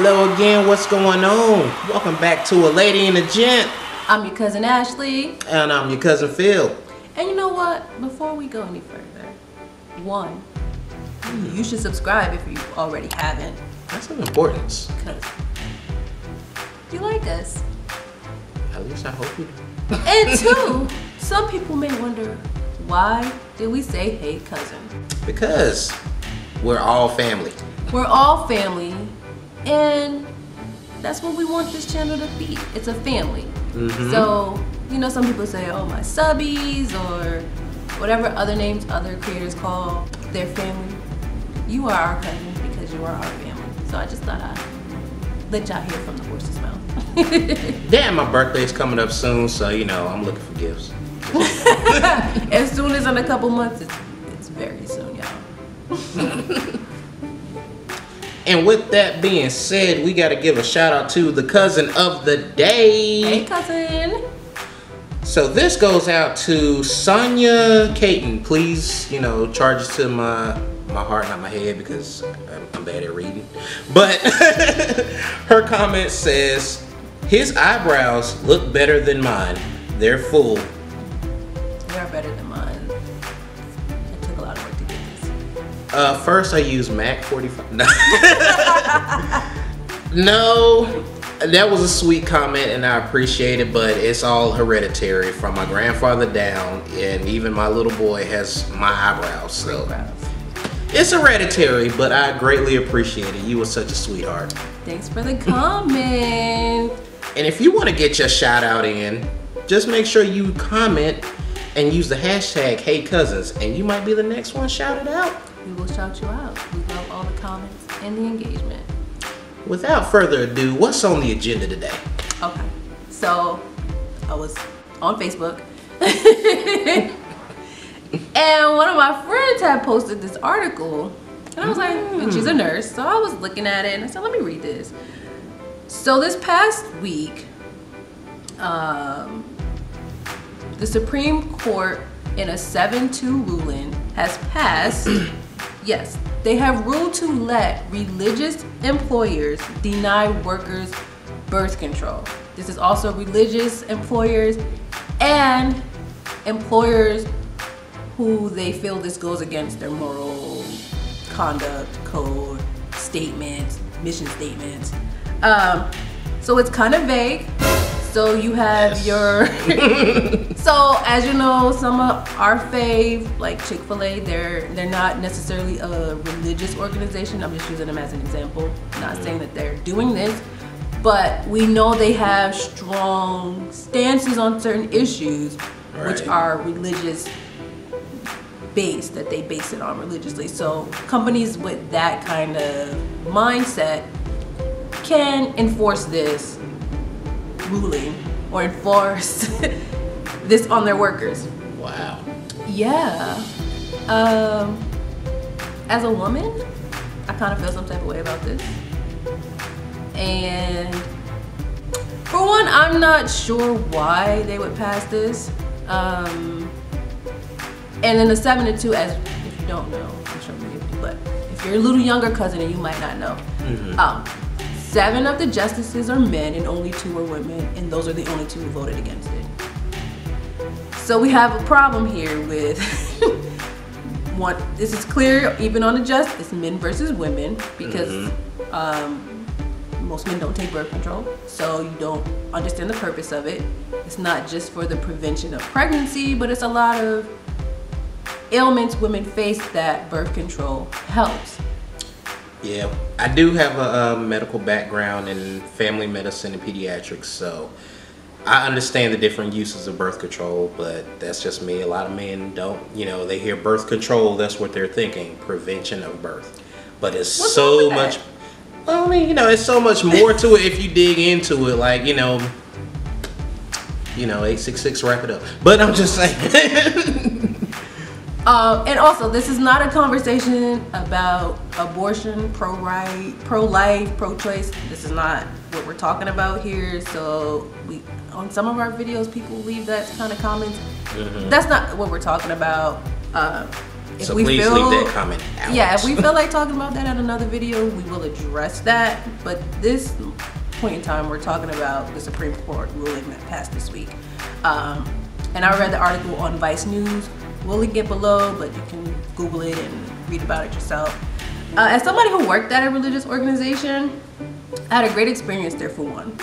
Hello again, what's going on? Welcome back to A Lady and a Gent. I'm your cousin Ashley. And I'm your cousin Phil. And you know what? Before we go any further, you should subscribe if you already haven't. That's of importance. Because you like us. At least I hope you do. And two, some people may wonder, why did we say hey cousin? Because we're all family. We're all family, and that's what we want this channel to be. It's a family. So, you know, some people say, oh, my subbies, or whatever other names other creators call their family. You are our cousin because you are our family. So I just thought I'd let y'all hear from the horse's mouth. Damn, my birthday's coming up soon, so, you know, I'm looking for gifts. As soon as in a couple months, it's very soon, y'all. And with that being said, we got to give a shout out to the cousin of the day. Hey, cousin. So this goes out to Sonia Caton. Please, you know, charge it to my heart, not my head, because I'm bad at reading. But her comment says, his eyebrows look better than mine. They're full. They are better than mine. It took a lot of work to get this. First I used MAC 45. No. No, that was a sweet comment and I appreciate it, but it's all hereditary from my grandfather down, and even my little boy has my eyebrows. So it's hereditary, but I greatly appreciate it. You were such a sweetheart. Thanks for the comment. And if you want to get your shout out in, just make sure you comment and use the hashtag HeyCousins, and you might be the next one shouted out. We will shout you out. We love all the comments and the engagement. Without further ado, what's on the agenda today? Okay, so I was on Facebook and one of my friends had posted this article, and I was like, and she's a nurse, so I was looking at it and I said, let me read this. So this past week, the Supreme Court in a 7-2 ruling has passed. Yes, they have ruled to let religious employers deny workers birth control. This is also religious employers and employers who they feel this goes against their moral conduct, code, statements, mission statements. So it's kind of vague. So you have your, so as you know, some of our fave, like Chick-fil-A, they're not necessarily a religious organization. I'm just using them as an example. Not saying that they're doing this, but we know they have strong stances on certain issues, which are religious based, that they base it on religiously. So companies with that kind of mindset can enforce this ruling or enforce this on their workers. Wow. Yeah. As a woman, I kind of feel some type of way about this. And for one, I'm not sure why they would pass this. And then the 7-2, as if you don't know, I'm sure many of you, but if you're a little younger cousin and you might not know, 7 of the justices are men and only 2 are women, and those are the only 2 who voted against it. So we have a problem here with one. This is clear even on the justice, men versus women, because most men don't take birth control, so you don't understand the purpose of it. It's not just for the prevention of pregnancy, but it's a lot of ailments women face that birth control helps. Yeah, I do have a medical background in family medicine and pediatrics, so I understand the different uses of birth control, but that's just me. A lot of men don't, you know, they hear birth control, that's what they're thinking, prevention of birth. But it's so much, well, I mean, you know, it's so much more to it if you dig into it, like, you know, 866 wrap it up. But I'm just saying. And also, this is not a conversation about abortion, pro-right, pro-life, pro-choice. This is not what we're talking about here. So on some of our videos, people leave that kind of comments. That's not what we're talking about. So please leave that comment out. Yeah, if we feel like talking about that in another video, we will address that. But this point in time, we're talking about the Supreme Court ruling that passed this week. And I read the article on Vice News. We'll link it below, but you can Google it and read about it yourself. As somebody who worked at a religious organization, I had a great experience there for one.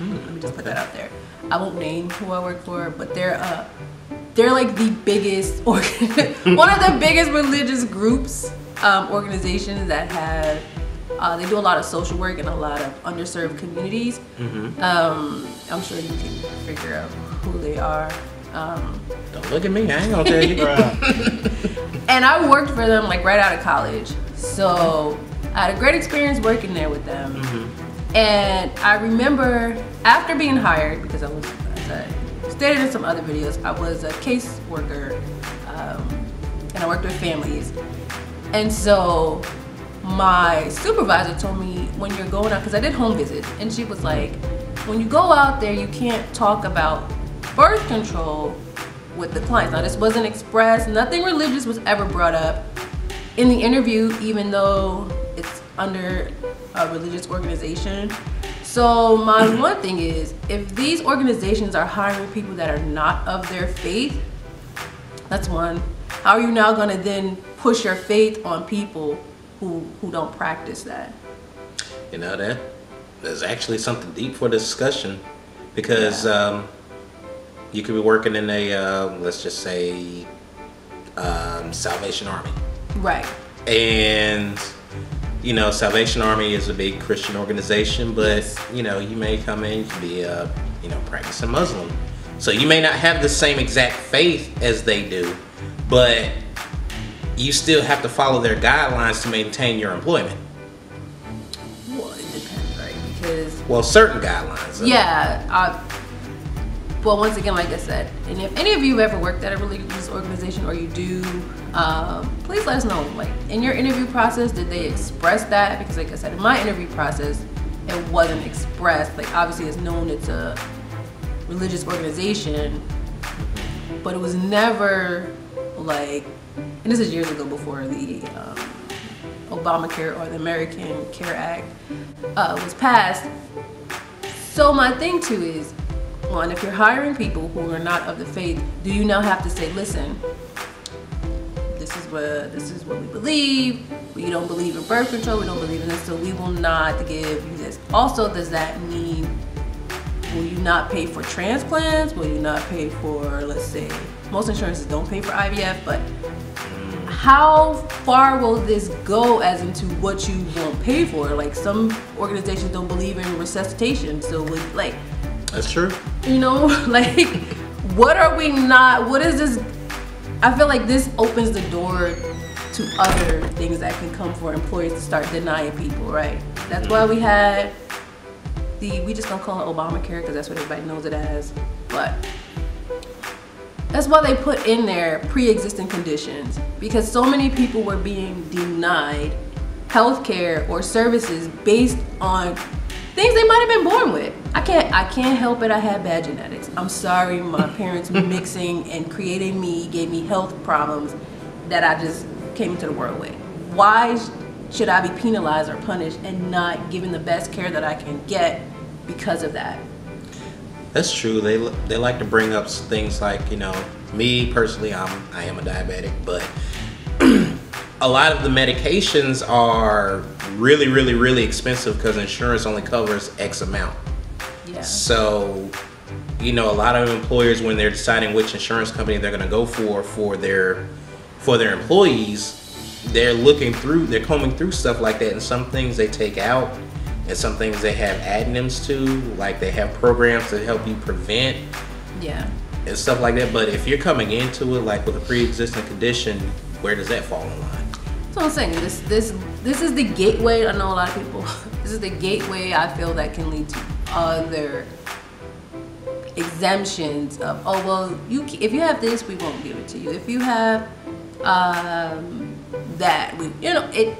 Let me just put that out there. I won't name who I work for, but they're like the biggest, one of the biggest religious groups, organizations that have, they do a lot of social work in a lot of underserved communities. I'm sure you can figure out who they are. Don't look at me, I ain't gonna tell you. And I worked for them like right out of college. So I had a great experience working there with them. And I remember after being hired, because I was, as I stated in some other videos, I was a case worker, and I worked with families. And so my supervisor told me, when you're going out, because I did home visits, and she was like, when you go out there, you can't talk about birth control with the clients. Now this wasn't expressed, nothing religious was ever brought up in the interview, even though it's under a religious organization. So my one thing is, if these organizations are hiring people that are not of their faith, that's one. How are you now gonna then push your faith on people who don't practice that? You know, there's actually something deep for discussion, because you could be working in a, let's just say, Salvation Army. Right. And, you know, Salvation Army is a big Christian organization, but, you know, you may come in, you could be a, you know, practicing Muslim. So you may not have the same exact faith as they do, but you still have to follow their guidelines to maintain your employment. Well, it depends, right? Because... Well, certain guidelines. Yeah. Well, once again, like I said, and if any of you have ever worked at a religious organization, or you do, please let us know. Like, in your interview process, did they express that? Because like I said, in my interview process, it wasn't expressed. Like, obviously it's known it's a religious organization, but it was never like, and this is years ago, before the Obamacare or the American Care Act was passed. So my thing too is, one, if you're hiring people who are not of the faith, do you now have to say, listen, this is what we believe. We don't believe in birth control. We don't believe in this, so we will not give you this. Also, does that mean, will you not pay for transplants? Will you not pay for, let's say, most insurances don't pay for IVF, but how far will this go as into what you won't pay for? Like, some organizations don't believe in resuscitation, so like, that's true. You know, like, what are we not, what is this? I feel like this opens the door to other things that can come for employers to start denying people, right? That's why we had we just don't call it Obamacare because that's what everybody knows it as, but that's why they put in there pre-existing conditions, because so many people were being denied healthcare or services based on things they might have been born with. I can't help it. I had bad genetics. I'm sorry, my parents mixing and creating me gave me health problems that I just came into the world with. Why should I be penalized or punished and not given the best care that I can get because of that? That's true. They like to bring up things like, you know, me personally, I am a diabetic, but a lot of the medications are really, really, really expensive because insurance only covers X amount. Yeah. So, you know, a lot of employers, when they're deciding which insurance company they're going to go for their employees, they're combing through stuff like that, and some things they take out, and some things they have addendums to, like they have programs to help you prevent, and stuff like that. But if you're coming into it like with a pre-existing condition, where does that fall in line? That's what I'm saying. This is the gateway. I know a lot of people. This is the gateway I feel that can lead to other exemptions of, oh well, if you have this, we won't give it to you. If you have that, it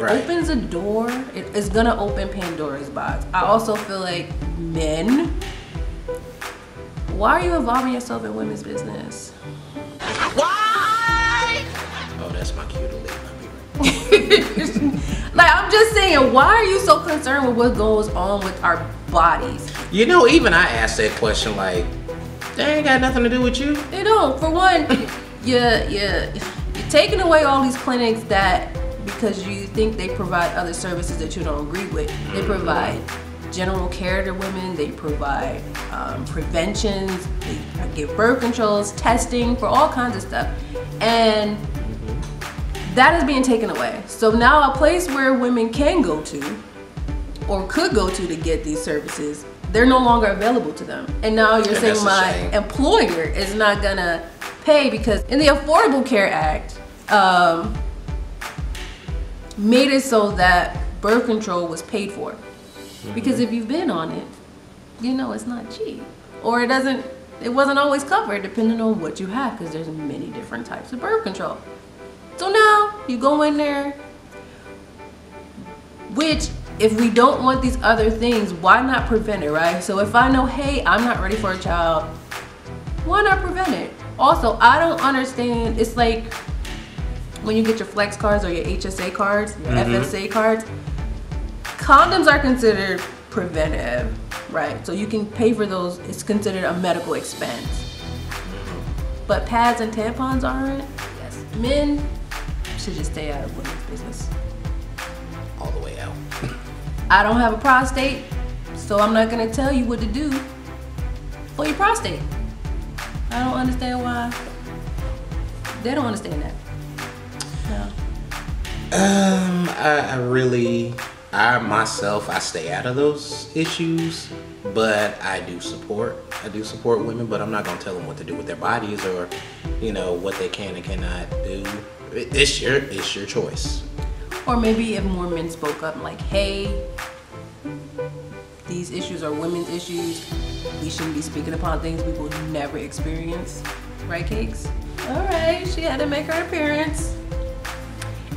opens a door. It's gonna open Pandora's box. I also feel like men, why are you involving yourself in women's business? Why? Oh, that's my cue to leave. I'll be right. Like, I'm just saying, why are you so concerned with what goes on with our bodies? You know, even I asked that question, like, that ain't got nothing to do with you. It don't. For one, you're taking away all these clinics that, because you think they provide other services that you don't agree with. They provide general care to women, they provide preventions, they give birth controls, testing for all kinds of stuff. And that is being taken away. So now a place where women can go to or could go to get these services, they're no longer available to them. And now you're saying my employer is not gonna pay, because in the Affordable Care Act, made it so that birth control was paid for. Because if you've been on it, you know it's not cheap. Or it wasn't always covered depending on what you have, because there's many different types of birth control. So now you go in there, which if we don't want these other things, why not prevent it, right? So if I know, hey, I'm not ready for a child, why not prevent it? Also, I don't understand, it's like when you get your flex cards or your HSA cards, your FSA cards, condoms are considered preventive, right? So you can pay for those, it's considered a medical expense. But pads and tampons aren't. Yes, men should just stay out of women's business. All the way out. I don't have a prostate, so I'm not gonna tell you what to do for your prostate. I don't understand why they don't understand that. No. I myself stay out of those issues, but I do support women, but I'm not gonna tell them what to do with their bodies or, you know, what they can and cannot do. It's your choice. Or maybe if more men spoke up, like, hey, these issues are women's issues. We shouldn't be speaking upon things we will never experience. Right, Cakes? All right, she had to make her appearance.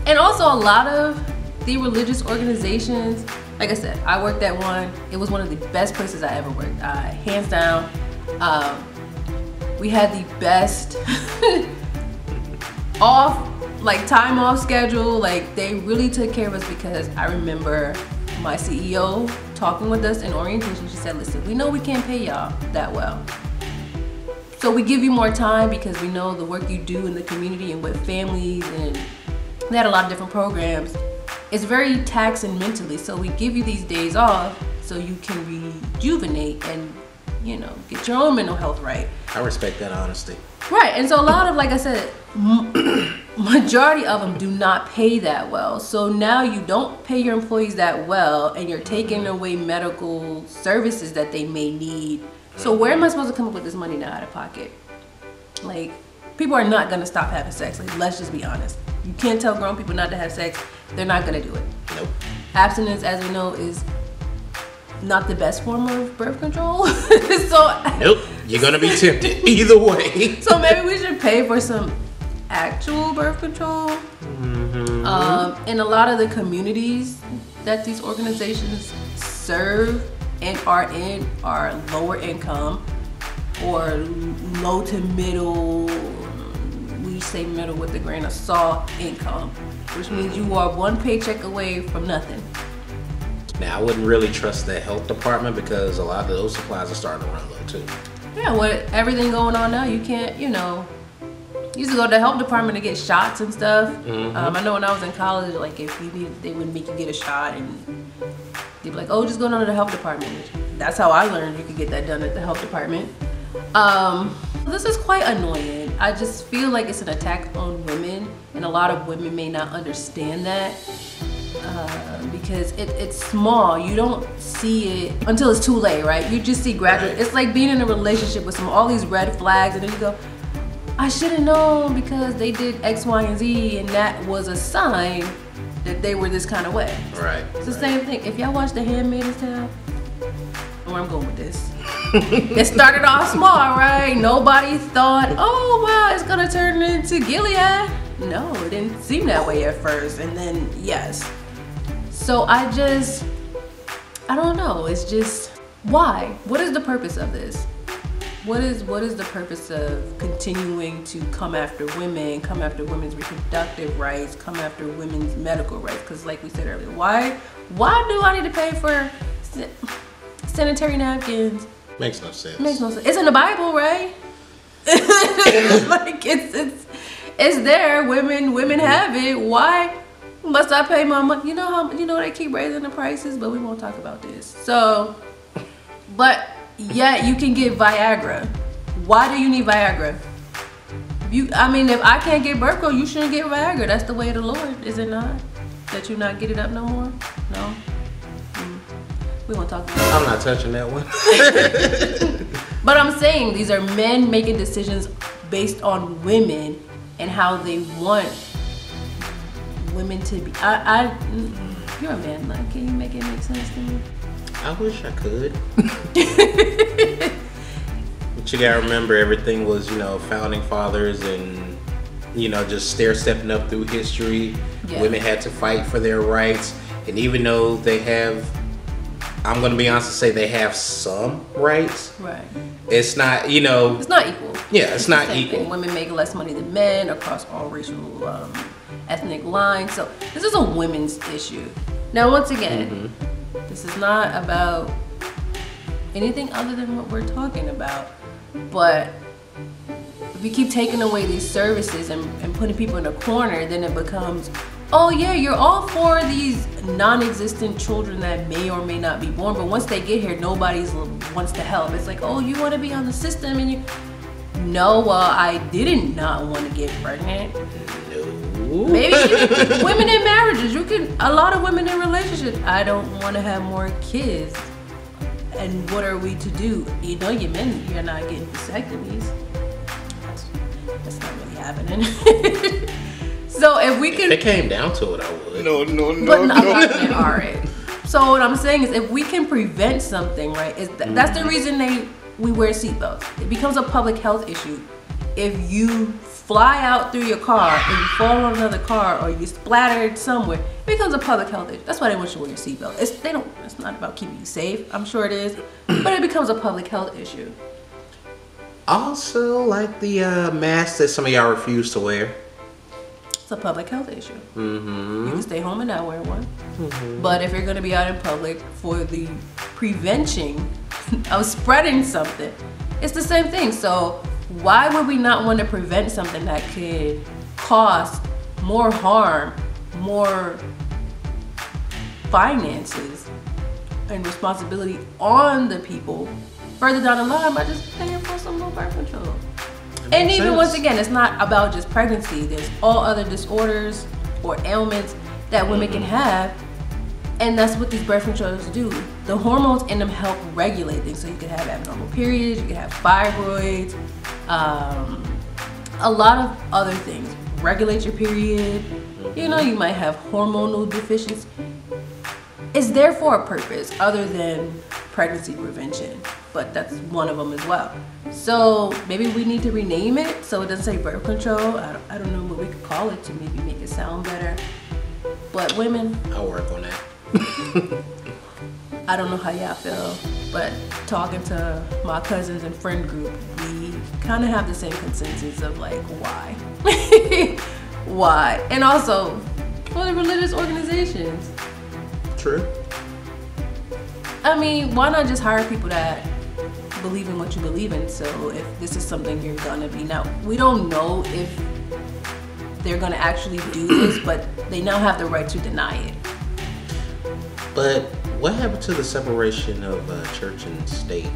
And also a lot of the religious organizations, like I said, I worked at one. It was one of the best places I ever worked, hands down. We had the best time off schedule. Like, they really took care of us, because I remember my CEO talking with us in orientation. She said, listen, we know we can't pay y'all that well, so we give you more time because we know the work you do in the community and with families, and they had a lot of different programs. It's very taxing mentally, so we give you these days off so you can rejuvenate and, you know, get your own mental health right. I respect that honesty. Right, and so a lot of, like I said, majority of them do not pay that well. So now you don't pay your employees that well, and you're taking away medical services that they may need. So where am I supposed to come up with this money now out of pocket? Like, people are not gonna stop having sex. Like, let's just be honest. You can't tell grown people not to have sex. They're not gonna do it. Nope. Abstinence, as we know, is not the best form of birth control. So nope, you're gonna be tempted either way. So maybe we should pay for some actual birth control. In a lot of the communities that these organizations serve and are in are lower income or low to middle, we say middle with a grain of salt income, which means you are one paycheck away from nothing. Now, I wouldn't really trust the health department because a lot of those supplies are starting to run low too. Yeah, with everything going on now, you can't, you know, you used to go to the health department to get shots and stuff. I know when I was in college, like, if you needed, they would make you get a shot, and they'd be like, oh, just go down to the health department. That's how I learned you could get that done at the health department. This is quite annoying. I just feel like it's an attack on women, and a lot of women may not understand that. Because it's small. You don't see it until it's too late, right? You just see gradually. It's like being in a relationship with all these red flags, and then you go, I should have known because they did X, Y, and Z, and that was a sign that they were this kind of way. Right. It's the same thing. If y'all watch The Handmaid's Tale, where I'm going with this. It started off small, right? Nobody thought, oh wow, it's gonna turn into Gilead. No, it didn't seem that way at first, and then yes. So I don't know. It's just, why? What is the purpose of this? what is the purpose of continuing to come after women, come after women's reproductive rights, come after women's medical rights? Because like we said earlier, why do I need to pay for sanitary napkins? Makes no sense. Makes no sense. It's in the Bible, right? Like it's there. Women have it. Why must I pay my money? You know they keep raising the prices, but we won't talk about this. So, but yet you can get Viagra. Why do you need Viagra? If I can't get birth control, you shouldn't get Viagra. That's the way of the Lord, is it not? That you not get it up no more? No. We won't talk about it. I'm not touching that one. But I'm saying these are men making decisions based on women and how they want women to be. You're a man. Like, can you make it make sense to me? I wish I could. But you gotta remember, everything was, founding fathers and, just stair-stepping up through history. Yeah. Women had to fight for their rights. And even though they have, I'm gonna be honest and say they have some rights. Right. It's not, It's not equal. Yeah, it's not equal. Women make less money than men across all racial, ethnic lines. So this is a women's issue. Now, once again, this is not about anything other than what we're talking about. But if we keep taking away these services and putting people in a corner, then it becomes, oh yeah, you're all for these non-existent children that may or may not be born, but once they get here, nobody wants to help. It's like, oh, you want to be on the system, and you. No, well, I didn't not want to get pregnant. No. Maybe women in marriages, a lot of women in relationships, I don't want to have more kids. And what are we to do? You men, you're not getting vasectomies. That's not really happening. So if we can... If it came down to it, I would. No. All right. So what I'm saying is, if we can prevent something, right, that's the reason we wear seatbelts. It becomes a public health issue. If you fly out through your car and you fall on another car or you splattered somewhere, it becomes a public health issue. That's why they want you to wear your seatbelt. It's not about keeping you safe. I'm sure it is, but it becomes a public health issue. Also, like the mask that some of y'all refuse to wear. It's a public health issue. Mm-hmm. You can stay home and not wear one. Mm-hmm. But if you're going to be out in public for the prevention of spreading something, it's the same thing. So why would we not want to prevent something that could cause more harm, more finances and responsibility on the people further down the line by just paying for some more birth control? And even once again, it's not about just pregnancy. There's all other disorders or ailments that women can have, and that's what these birth controls do. The hormones in them help regulate things. So you can have abnormal periods, you can have fibroids, a lot of other things. Regulate your period. You might have hormonal deficiency. It's there for a purpose other than pregnancy prevention, but that's one of them as well. So maybe we need to rename it so it doesn't say birth control. I don't know what we could call it to maybe make it sound better. But women, I'll work on that. I don't know how y'all feel, but talking to my cousins and friend group, we kind of have the same consensus of like, why? Why? And also for the religious organizations. True. I mean, why not just hire people that believe in what you believe in? So if this is something you're gonna be, now we don't know if they're gonna actually do this, but they now have the right to deny it. But what happened to the separation of church and state?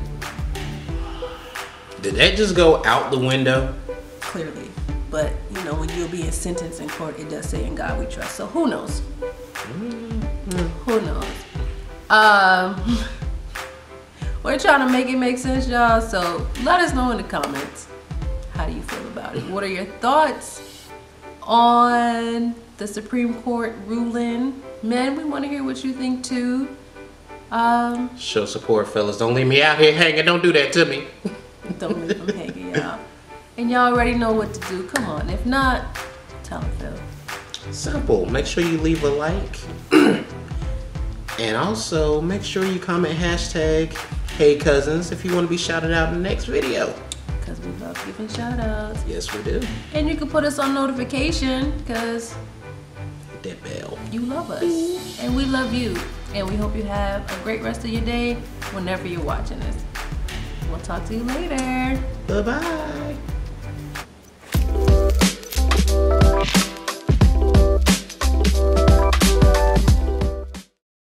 Did that just go out the window? Clearly. But when you're being sentenced in court, it does say in God we trust. So who knows? Who knows? We're trying to make it make sense, y'all. So let us know in the comments. How do you feel about it? What are your thoughts on the Supreme Court ruling? Men, we want to hear what you think too. Show support, fellas. Don't leave me out here hanging. Don't do that to me. Don't leave them hanging, y'all. And y'all already know what to do. Come on. If not, tell them, Phil. Simple. Make sure you leave a like. And also, make sure you comment hashtag Hey cousins, if you want to be shouted out in the next video. Because we love giving shout outs. Yes, we do. And you can put us on notification because Hit that bell. you love us. And we love you. And we hope you have a great rest of your day whenever you're watching this. We'll talk to you later. Bye-bye.